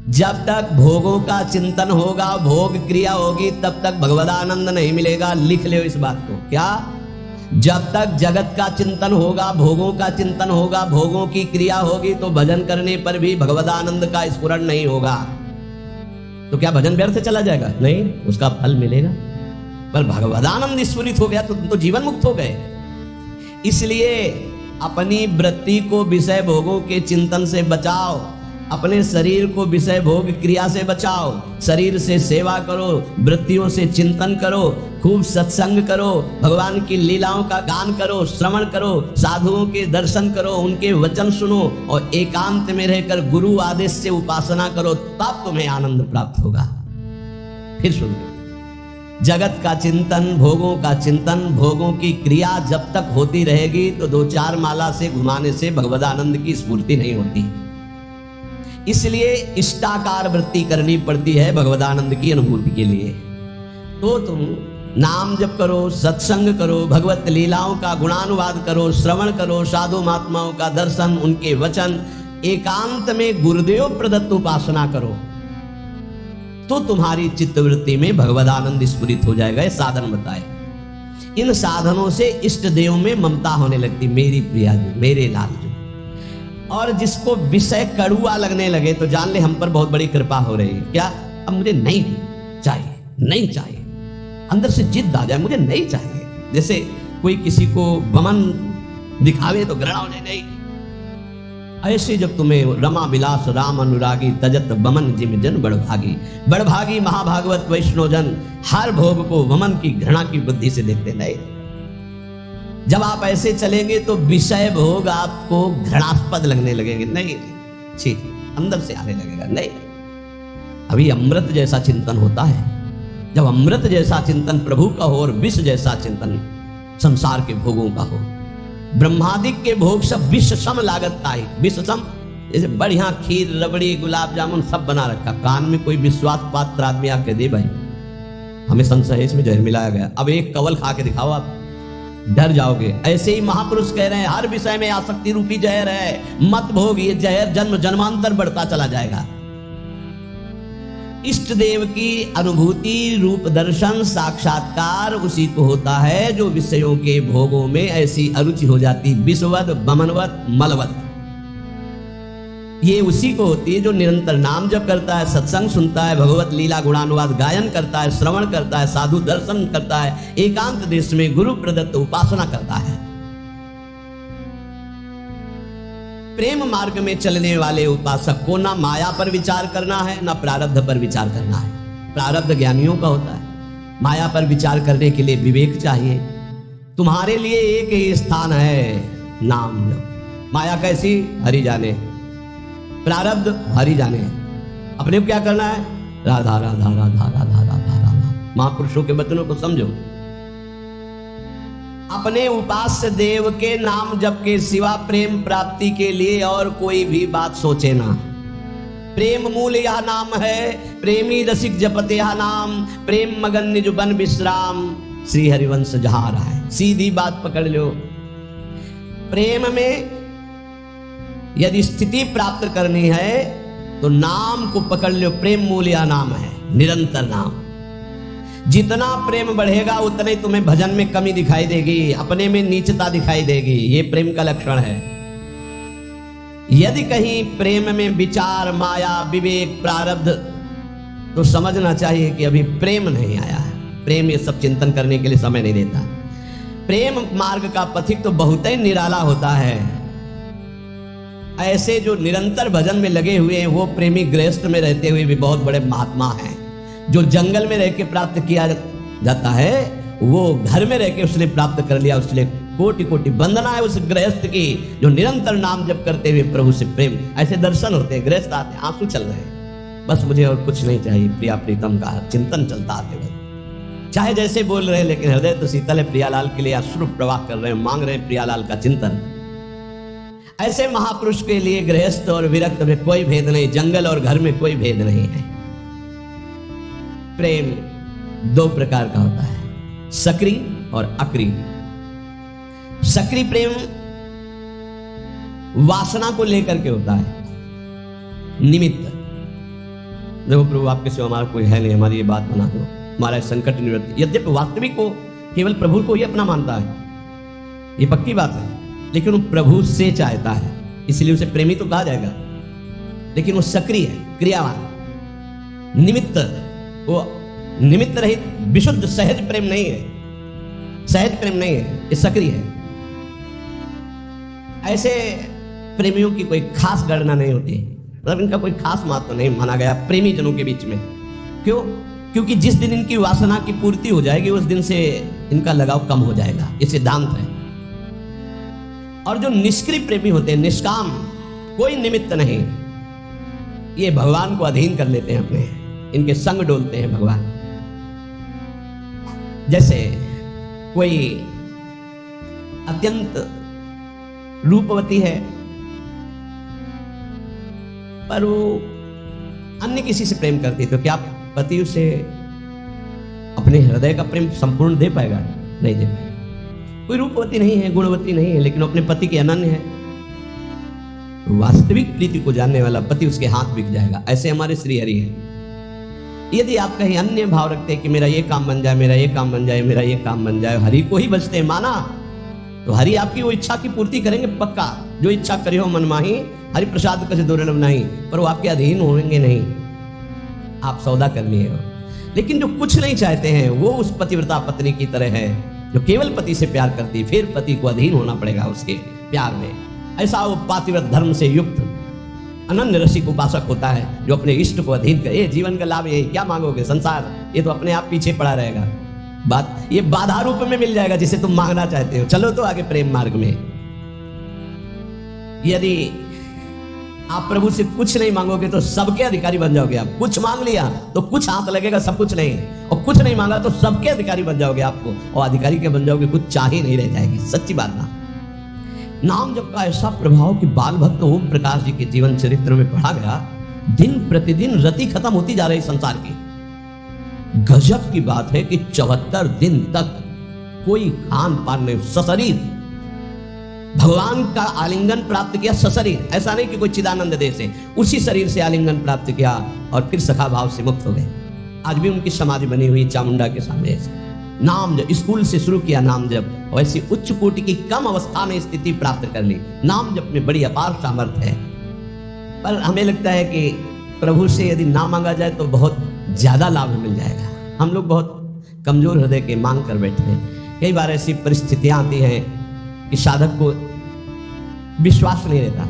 जब तक भोगों का चिंतन होगा, भोग क्रिया होगी, तब तक भगवदानंद नहीं मिलेगा। लिख ले इस बात को। क्या? जब तक जगत का चिंतन होगा, भोगों का चिंतन होगा, भोगों की क्रिया होगी, तो भजन करने पर भी भगवदानंद का स्फुरण नहीं होगा। तो क्या भजन व्यर्थ चला जाएगा? नहीं, उसका फल मिलेगा। पर भगवदानंद स्फुरित हो गया तो तुम तो जीवन मुक्त हो गए। इसलिए अपनी वृत्ति को विषय भोगों के चिंतन से बचाओ, अपने शरीर को विषय भोग क्रिया से बचाओ। शरीर से सेवा करो, वृत्तियों से चिंतन करो, खूब सत्संग करो, भगवान की लीलाओं का गान करो, श्रवण करो, साधुओं के दर्शन करो, उनके वचन सुनो और एकांत में रहकर गुरु आदेश से उपासना करो, तब तुम्हें आनंद प्राप्त होगा। फिर सुन लो, जगत का चिंतन, भोगों का चिंतन, भोगों की क्रिया जब तक होती रहेगी तो 2-4 माला से घुमाने से भगवदानंद की स्फूर्ति नहीं होती। इसलिए इष्टाकार वृत्ति करनी पड़ती है भगवदानंद की अनुभूति के लिए। तो तुम नाम जप करो, सत्संग करो, भगवत लीलाओं का गुणानुवाद करो, श्रवण करो, साधु महात्माओं का दर्शन, उनके वचन, एकांत में गुरुदेव प्रदत्त उपासना करो, तो तुम्हारी चित्तवृत्ति में भगवदानंद स्फुरित हो जाएगा। ये साधन बताए। इन साधनों से इष्ट देव में ममता होने लगती, मेरी प्रिया जो, मेरे लाल जो। और जिसको विषय कड़ुआ लगने लगे तो जान ले हम पर बहुत बड़ी कृपा हो रही है। क्या? अब मुझे नहीं चाहिए, नहीं चाहिए, अंदर से जिद आ जाए, मुझे नहीं चाहिए। जैसे कोई किसी को बमन दिखावे तो घृणा हो जाए, नहीं। ऐसे जब तुम्हें रमा विलास राम अनुरागी, तजत बमन जिम जन बड़भागी। बड़भागी महाभागवत वैष्णव जन हर भोग को वमन की घृणा की बुद्धि से देखते। नहीं, जब आप ऐसे चलेंगे तो विषय भोग आपको घृणास्पद लगने लगेंगे। नहीं, छी, अंदर से आने लगेगा। नहीं, अभी अमृत जैसा चिंतन होता है। जब अमृत जैसा चिंतन प्रभु का हो और विष जैसा चिंतन संसार के भोगों का हो, ब्रह्मादिक के भोग सब विष सम लागत आई। विष सम, जैसे बढ़िया खीर, रबड़ी, गुलाब जामुन सब बना रखा, कान में कोई विश्वास पात्र आदमी आके दे, भाई हमें संशय है इसमें जहर मिलाया गया, अब एक कवल खा के दिखाओ, आप डर जाओगे। ऐसे ही महापुरुष कह रहे हैं हर विषय में आसक्ति रूपी जहर है, मत भोग, ये जहर जन्म जन्मांतर बढ़ता चला जाएगा। इष्ट देव की अनुभूति, रूप दर्शन, साक्षात्कार उसी को होता है जो विषयों के भोगों में ऐसी अरुचि हो जाती, विषवत, बमनवत, मलवत। ये उसी को होती है जो निरंतर नाम जप करता है, सत्संग सुनता है, भगवत लीला गुणानुवाद गायन करता है, श्रवण करता है, साधु दर्शन करता है, एकांत देश में गुरु प्रदत्त उपासना करता है। प्रेम मार्ग में चलने वाले उपासक को ना माया पर विचार करना है, ना प्रारब्ध पर विचार करना है। प्रारब्ध ज्ञानियों का होता है, माया पर विचार करने के लिए विवेक चाहिए। तुम्हारे लिए एक ही स्थान है, नाम जप। माया कैसी? हरि जाने, प्रारब्ध हरि जाने। अपने को क्या करना है? राधा राधा राधा राधा राधा राधा। महापुरुषों के वचनों को समझो। अपने उपास्य देव के नाम जप के सिवा प्रेम प्राप्ति के लिए और कोई भी बात सोचे ना। प्रेम मूल यह नाम है, प्रेमी रसिक जपत यह नाम, प्रेम मगन निज बन विश्राम, श्री हरिवंश जहां रहा है। सीधी बात पकड़ लो। प्रेम में यदि स्थिति प्राप्त करनी है तो नाम को पकड़ लो। प्रेम मूल्य नाम है, निरंतर नाम। जितना प्रेम बढ़ेगा उतने तुम्हें भजन में कमी दिखाई देगी, अपने में नीचता दिखाई देगी। ये प्रेम का लक्षण है। यदि कहीं प्रेम में विचार, माया, विवेक, प्रारब्ध, तो समझना चाहिए कि अभी प्रेम नहीं आया है। प्रेम ये सब चिंतन करने के लिए समय नहीं देता। प्रेम मार्ग का पथिक तो बहुत ही निराला होता है। ऐसे जो निरंतर भजन में लगे हुए हैं वो प्रेमी गृहस्थ में रहते हुए भी बहुत बड़े महात्मा हैं। जो जंगल में रह के प्राप्त किया जाता है वो घर में रह के उसने प्राप्त कर लिया। उसके लिए कोटि कोटि वंदना है उस गृहस्थ की जो निरंतर नाम जप करते हुए प्रभु से प्रेम। ऐसे दर्शन होते हैं, गृहस्थ आते हैं, आंसू चल रहे हैं, बस मुझे और कुछ नहीं चाहिए, प्रिया प्रीतम का चिंतन चलता आते वक्त। चाहे जैसे बोल रहे हैं लेकिन हृदय तो शीतल है, प्रियालाल के लिए अश्रु प्रवाह कर रहे हैं, मांग रहे हैं प्रियालाल का चिंतन। ऐसे महापुरुष के लिए गृहस्थ और विरक्त में कोई भेद नहीं, जंगल और घर में कोई भेद नहीं है। प्रेम 2 प्रकार का होता है, सक्रिय और अक्रिय। सक्रिय प्रेम वासना को लेकर के होता है, निमित्त। देखो प्रभु आपके सिवा हमारा कोई है नहीं, हमारी ये बात बना दो, हमारा संकट निवृत्ति। यद्यपि वास्तविक को केवल प्रभु को ही अपना मानता है, ये पक्की बात है, लेकिन वो प्रभु से चाहता है, इसलिए उसे प्रेमी तो कहा जाएगा, लेकिन वो सक्रिय है, क्रियावान, निमित्त, वो निमित्त रहित विशुद्ध सहज प्रेम नहीं है, सहज प्रेम नहीं है, ये सक्रिय है। ऐसे प्रेमियों की कोई खास गणना नहीं होती, मतलब इनका कोई खास महत्व नहीं माना गया प्रेमी जनों के बीच में। क्यों? क्योंकि जिस दिन इनकी वासना की पूर्ति हो जाएगी उस दिन से इनका लगाव कम हो जाएगा, ये सिद्धांत है। और जो निष्क्रिय प्रेमी होते हैं, निष्काम, कोई निमित्त नहीं, ये भगवान को अधीन कर लेते हैं अपने, इनके संग डोलते हैं भगवान। जैसे कोई अत्यंत रूपवती है पर वो अन्य किसी से प्रेम करती है, तो क्या पति उसे अपने हृदय का प्रेम संपूर्ण दे पाएगा? नहीं दे पाएगा। कोई रूपवती नहीं है, गुणवती नहीं है, लेकिन अपने पति के अनन्य है, वास्तविक प्रीति को जानने वाला पति उसके हाथ बिक जाएगा। ऐसे हमारे श्री हरि है। यदि आप कहीं अन्य भाव रखते हैं कि मेरा ये काम बन जाए, मेरा ये काम बन जाए, मेरा ये काम बन जाए, हरि को ही बचते हैं माना, तो हरि आपकी वो इच्छा की पूर्ति करेंगे पक्का। जो इच्छा करी हो मन माही, हरि प्रसाद कसे दुर्लभ नहीं, पर वो आपके अधीन होंगे नहीं, आप सौदा कर लिए हो। लेकिन जो कुछ नहीं चाहते हैं वो उस पतिव्रता पत्नी की तरह है जो केवल पति से प्यार करती, फिर पति को अधीन होना पड़ेगा उसके प्यार में। ऐसा वो पातिव्रत धर्म से युक्त अनन्य रसिक उपासक होता है जो अपने इष्ट को अधीन करे। ये जीवन का लाभ, ये क्या मांगोगे? संसार ये तो अपने आप पीछे पड़ा रहेगा, बात ये बाधा रूप में मिल जाएगा जिसे तुम मांगना चाहते हो। चलो तो आगे प्रेम मार्ग में। यदि आप प्रभु से कुछ नहीं मांगोगे तो सबके अधिकारी बन जाओगे आप। कुछ मांग लिया तो कुछ हाथ लगेगा, सब कुछ नहीं, और कुछ नहीं मांगा तो सबके अधिकारी बन जाओगे आपको, और अधिकारी के बन जाओगे, कुछ चाह ही नहीं रह जाएगी। सच्ची बात ना। नाम जप का ऐसा प्रभाव कि बाल भक्त ओम प्रकाश जी के जीवन चरित्र में पढ़ा गया, दिन प्रतिदिन रति खत्म होती जा रही संसार की। गजब की बात है कि 74 दिन तक कोई खान पान नहीं, सशरीर भगवान का आलिंगन प्राप्त किया, सशरीर। ऐसा नहीं कि कोई चिदानंद देह से, उसी शरीर से आलिंगन प्राप्त किया और फिर सखा भाव से मुक्त हो गए। आज भी उनकी समाधि बनी हुई चामुंडा के सामने। नाम जप स्कूल से शुरू किया नाम जप, और ऐसी उच्च कोटि की कम अवस्था में स्थिति प्राप्त कर ली। नाम जप में बड़ी अपार सामर्थ्य है। पर हमें लगता है कि प्रभु से यदि ना मांगा जाए तो बहुत ज्यादा लाभ मिल जाएगा। हम लोग बहुत कमजोर हृदय के मांग कर बैठे हैं। कई बार ऐसी परिस्थितियां आती हैं कि साधक को विश्वास नहीं रहता,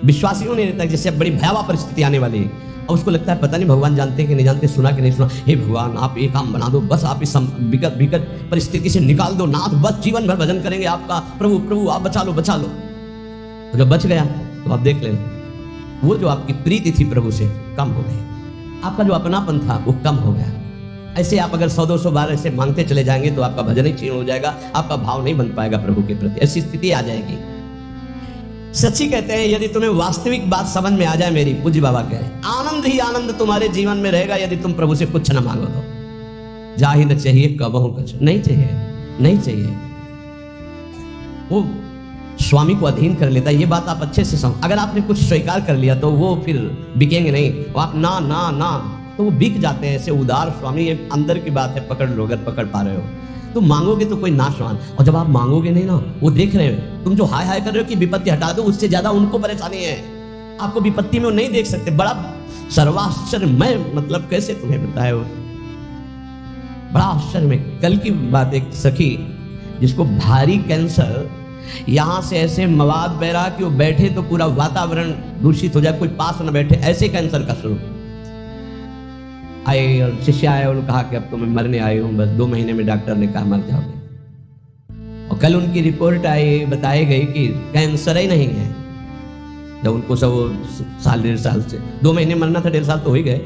विश्वास ही नहीं रहता, जैसे बड़ी भयावह परिस्थिति आने वाली है और उसको लगता है पता नहीं भगवान जानते कि नहीं जानते, सुना कि नहीं सुना। हे भगवान आप ये काम बना दो, बस आप इस विकट परिस्थिति से निकाल दो नाथ, बस जीवन भर भजन करेंगे आपका, प्रभु प्रभु आप बचा लो बचा लो। तो जब बच गया तो आप देख लेना वो जो आपकी प्रीति थी प्रभु से कम हो गई, आपका जो अपनापन था वो कम हो गया। ऐसे आप अगर 100-200 बार ऐसे मांगते चले जाएंगे तो आपका भजन ही क्षीण हो जाएगा, आपका भाव नहीं बन पाएगा प्रभु के प्रति, ऐसी स्थिति आ जाएगी। सच्ची कहते हैं यदि तुम्हें वास्तविक बात समझ में आ जाए मेरी, पूज्य बाबा कह रहे, आनंद ही आनंद तुम्हारे जीवन में रहेगा यदि तुम प्रभु से कुछ न मांगो तो। जा ही न चाहिए कबहू कुछ, नहीं चाहिए, नहीं चाहिए। वो स्वामी को अधीन कर लेता है, ये बात आप अच्छे से समझ। अगर आपने कुछ स्वीकार कर लिया तो वो फिर बिकेंगे नहीं, वो आप ना ना ना तो वो बिक जाते हैं। ऐसे उदार स्वामी, ये अंदर की बात है, पकड़ लो अगर पकड़ पा रहे हो तो मांगोगे तो कोई नाशवान। और जब आप मांगोगे नहीं ना, वो देख रहे हो तुम जो हाय हाय कर रहे हो कि विपत्ति हटा दो, उससे ज्यादा उनको परेशानी है। आपको विपत्ति में वो नहीं देख सकते। बड़ा सर्वाश्चर्यमय, मतलब कैसे तुम्हें बताए, वो बड़ा आश्चर्य में। कल की बात, एक सखी जिसको भारी कैंसर, यहां से ऐसे मवाद बह रहा कि वो बैठे तो पूरा वातावरण दूषित हो जाए, कोई पास न बैठे, ऐसे कैंसर का स्वरूप। आए और शिष्य आए और कहा कि अब तो मैं मरने आई हूं, बस 2 महीने में डॉक्टर ने कहा मर जाओगे। और कल उनकी रिपोर्ट आई, बताई गई कि कैंसर ही नहीं है। जब उनको सब साल 1.5 साल से 2 महीने मरना था, 1.5 साल तो हो ही गए।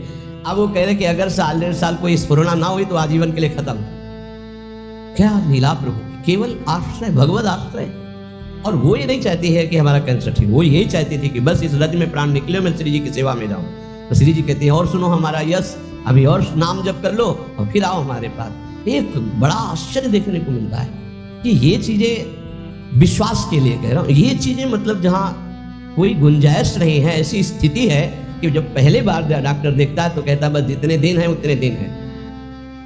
अब वो कह रहे कि अगर साल 1.5 साल कोई स्फुरना ना हुई तो आजीवन के लिए खत्म। क्या लीला प्रभु, केवल आश्रय, भगवत आश्रय। और वो ये नहीं चाहती है कि हमारा कैंसर ठीक, वो यही चाहती थी कि बस इस रज में प्राण निकले, मैं श्री जी की सेवा में जाऊं। तो श्री जी कहती है और सुनो हमारा यश, अभी और नाम जप कर लो और फिर आओ हमारे पास। एक बड़ा आश्चर्य देखने को मिलता है कि ये चीजें विश्वास के लिए कह रहा हूं, ये चीजें मतलब जहां कोई गुंजाइश नहीं है, ऐसी स्थिति है कि जब पहले बार डॉक्टर देखता है तो कहता है बस जितने दिन हैं उतने दिन हैं।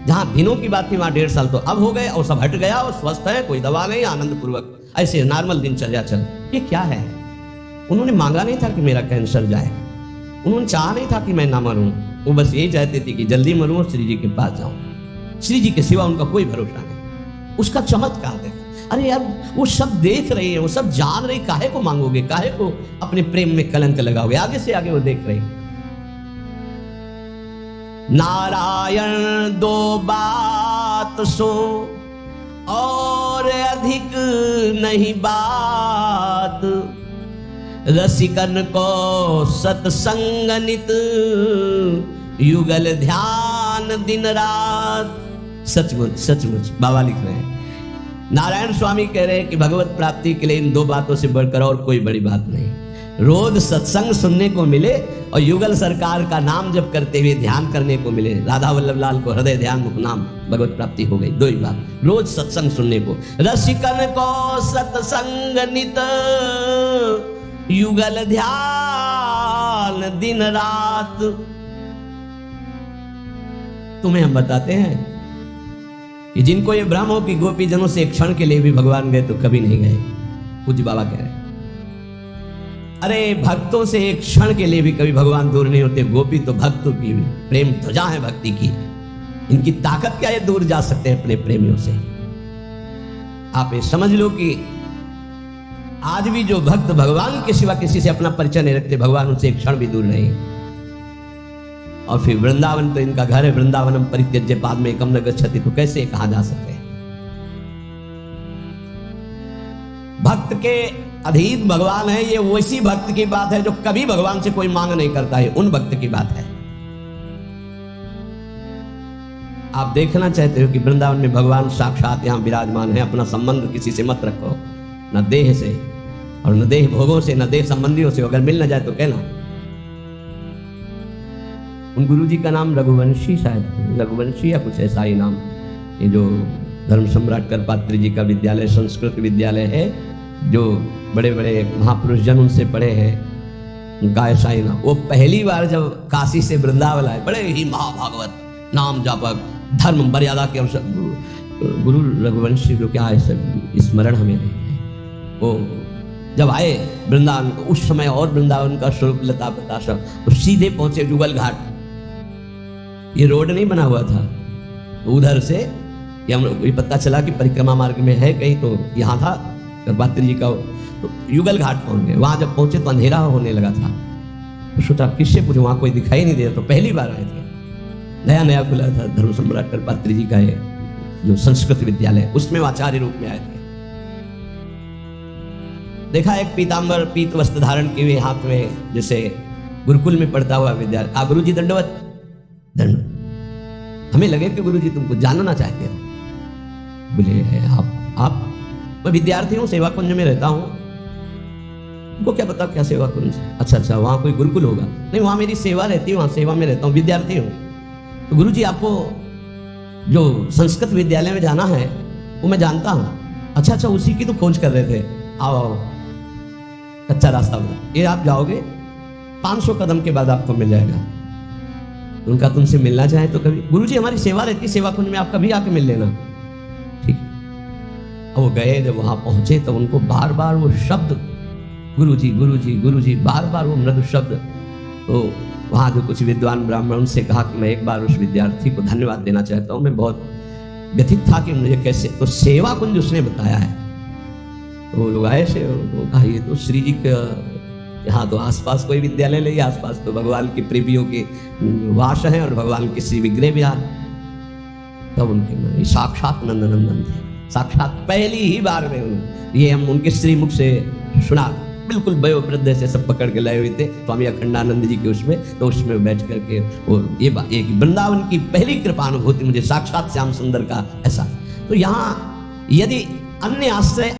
जहां दिनों की बात थी वहां 1.5 साल तो अब हो गए और सब हट गया और स्वस्थ है, कोई दवा नहीं, आनंद पूर्वक ऐसे नॉर्मल दिनचर्या चल। ये क्या है? उन्होंने मांगा नहीं था कि मेरा कैंसर जाए, उन्होंने चाहा नहीं था कि मैं ना मरूं, वो बस यही चाहते थे कि जल्दी मरूं और श्री जी के पास जाऊं। श्री जी के सिवा उनका कोई भरोसा नहीं। उसका चमत्कार देखा। अरे यार वो सब देख रहे हैं, वो सब जान रहे, काहे को मांगोगे, काहे को अपने प्रेम में कलंक लगाओगे? आगे से आगे वो देख रहे। नारायण दो बात सो और अधिक नहीं बात, रसिकन को सत्संग नित, युगल ध्यान दिन रात। सचमुच सचमुच बाबा लिख रहे हैं, नारायण स्वामी कह रहे हैं कि भगवत प्राप्ति के लिए इन दो बातों से बढ़कर और कोई बड़ी बात नहीं। रोज सत्संग सुनने को मिले और युगल सरकार का नाम जप करते हुए ध्यान करने को मिले। राधा वल्लभ लाल को हृदय ध्यान मुख नाम भगवत प्राप्ति हो गई। दो ही बात, रोज सत्संग सुनने को। रसिकन को सत्संग नित, युगल ध्यान दिन रात। तुम्हें हम बताते हैं कि जिनको ये भ्रम हो कि गोपी जनों से एक क्षण के लिए भी भगवान गए तो कभी नहीं गए। पूज्य बाबा कह रहे हैं, अरे भक्तों से एक क्षण के लिए भी कभी भगवान दूर नहीं होते। गोपी तो भक्तों की प्रेम ध्वजा है भक्ति की, इनकी ताकत क्या है दूर जा सकते हैं अपने प्रेमियों से। आप ये समझ लो कि आज भी जो भक्त भगवान के सिवा किसी से अपना परिचय नहीं रखते, भगवान उनसे एक क्षण भी दूर नहीं। और फिर वृंदावन तो इनका घर है, वृंदावनम परित्यज्य पाद में एकम न गच्छति, तो कैसे कहा जा सकते हैं? भक्त के अधीन भगवान है। ये वैसी भक्त की बात है जो कभी भगवान से कोई मांग नहीं करता है, उन भक्त की बात है। आप देखना चाहते हो कि वृंदावन में भगवान साक्षात यहां विराजमान है। अपना संबंध किसी से मत रखो, न देह से और न देह भोगों से, न देह संबंधियों से। अगर मिल न जाए तो कहना। उन गुरुजी का नाम रघुवंशी, शायद रघुवंशी या कुछ ऐसा ही नाम। ये जो धर्म सम्राट करपात्री जी का विद्यालय, संस्कृत विद्यालय है, जो बड़े बड़े महापुरुष जन उनसे पढ़े हैं, गायसाई नाम। वो पहली बार जब काशी से वृंदावन आए, बड़े ही महाभागवत नाम जापक धर्म मर्यादा के अवसर, गुरु रघुवंशी जो क्या है स्मरण हमें नहीं है। वो जब आए वृंदावन, उस समय और वृंदावन का स्वरूप लता प्रकाशम, तो सीधे पहुंचे जुगल घाट। ये रोड नहीं बना हुआ था, तो उधर से ये पता चला कि परिक्रमा मार्ग में है कहीं, तो यहाँ था करपात्री जी का, तो युगल घाट पहुंच गए। वहां जब पहुंचे तो अंधेरा होने लगा था, तो सोचा किससे पूछे, वहां कोई दिखाई नहीं दे रहा। तो पहली बार आए थे, नया नया खुला था धर्म सम्राट करपात्री जी का है जो संस्कृत विद्यालय, उसमें आचार्य रूप में आए थे। देखा एक पीतांबर पीत वस्त्र धारण किए हुए हाथ में, जैसे गुरुकुल में पढ़ता हुआ विद्यार्थी। गुरु जी दंडवत, दंड। हमें लगे कि गुरु जी तुमको जानना चाहते हो। बोले आप मैं विद्यार्थी हूँ, सेवा कुंज में रहता हूँ। तुमको क्या पता क्या सेवा कुंज? अच्छा, वहाँ कोई गुरुकुल होगा? नहीं, वहाँ मेरी सेवा रहती है, वहाँ सेवा में रहता हूँ, विद्यार्थी हूँ। तो गुरु जी आपको जो संस्कृत विद्यालय में जाना है वो मैं जानता हूँ। अच्छा, उसी की तो खोज कर रहे थे। आओ, कच्चा रास्ता बता, ये आप जाओगे 500 कदम के बाद आपको मिल जाएगा। उनका तुमसे मिलना चाहे तो कभी, गुरुजी हमारी सेवा रहती है सेवा कुंज में, आप कभी आके मिल लेना। ठीक है। वो गए, जब वहां पहुंचे तो उनको बार बार वो शब्द गुरुजी गुरुजी गुरुजी, बार बार वो मृदु शब्द। तो वहां जो कुछ विद्वान ब्राह्मण, उनसे कहा कि मैं एक बार उस विद्यार्थी को धन्यवाद देना चाहता हूँ, मैं बहुत व्यथित था कि मुझे कैसे। तो सेवा कुंज उसने बताया है। तो लोग आए से, कहा ये तो श्री जी का, यहाँ तो आसपास कोई विद्यालय नहीं, आसपास तो भगवान की प्रेमियों के वास हैं और भगवान के श्री विग्रह विहार। तब उनके मन साक्षात नंदनंदन थे, साक्षात पहली ही बार में। ये हम उनके श्री मुख से सुना, बिल्कुल वयोवृद्ध से सब पकड़ के लाए हुए थे स्वामी अखंडानंद जी के उसमें। तो उसमें बैठ करके वो ये वृंदावन की पहली कृपानुभूति मुझे साक्षात श्याम सुंदर का ऐसा। तो यहाँ यदि अन्य आश्रय